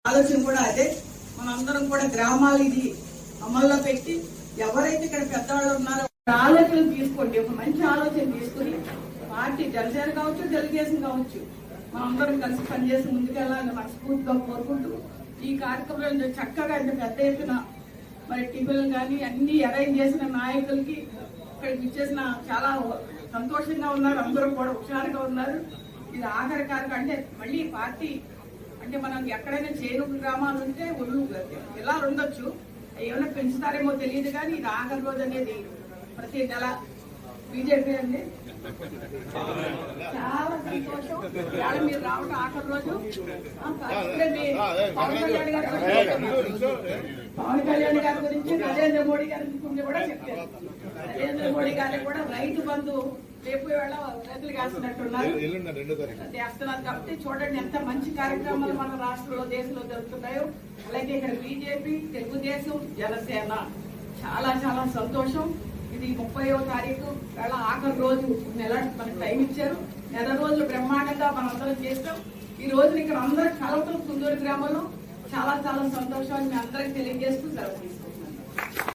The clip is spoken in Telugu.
ఆలోచన కూడా అదే. మనందరం కూడా గ్రామాలు ఇది అమల్లో పెట్టి ఎవరైతే ఇక్కడ పెద్దవాళ్ళు ఉన్నారో ఆలోచన తీసుకోండి, ఒక మంచి ఆలోచన తీసుకుని పార్టీ జనసేన కావచ్చు, తెలుగుదేశం కావచ్చు, మనందరం కలిసి పనిచేసి ముందుకెళ్ళాలని మనస్ఫూర్తిగా కోరుకుంటూ ఈ కార్యక్రమంలో చక్కగా ఇంత పెద్ద ఎత్తున మరి టిఫిన్లు కానీ అన్ని అరేంజ్ చేసిన నాయకులకి ఇక్కడికి ఇచ్చేసిన చాలా సంతోషంగా ఉన్నారు, అందరూ కూడా హుషారుగా ఉన్నారు. ఇది ఆఖరి కార్యక్రమం అంటే మళ్ళీ పార్టీ అంటే మనం ఎక్కడైనా చేరు గ్రామాలు ఉంటే ఒళ్ళు ఇలా ఉండొచ్చు, ఏమైనా పెంచుతారేమో తెలియదు, కానీ ఇది ఆఖరి రోజు అనేది ప్రతి నెల బీజేపీ అండి. చాలా సంతోషం ఇవాళ మీరు రావడం ఆఖరి రోజు. పవన్ కళ్యాణ్ గారి గురించి నరేంద్ర మోడీ గారి గురించి కూడా చెప్పారు. నరేంద్ర మోడీ గారికి కూడా రైతు బంధు రేపు వేళ రైతులు కాస్తున్నట్టున్నారు కాబట్టి చూడండి ఎంత మంచి కార్యక్రమాలు మన రాష్ట్రంలో దేశంలో జరుగుతున్నాయో. అలాగే ఇక్కడ బీజేపీ, తెలుగుదేశం, జనసేన చాలా చాలా సంతోషం. ఇది 30వ తారీఖు వేళ ఆఖరి రోజు, నెల మనకు టైం ఇచ్చారు. నెల రోజులు బ్రహ్మాండంగా మనందరం చేస్తాం. ఈ రోజున ఇక్కడ అందరూ కలవటం కుందూరు గ్రామంలో చాలా చాలా సంతోషాన్ని అందరికి తెలియజేస్తూ సెలవు తీసుకుంటున్నాను.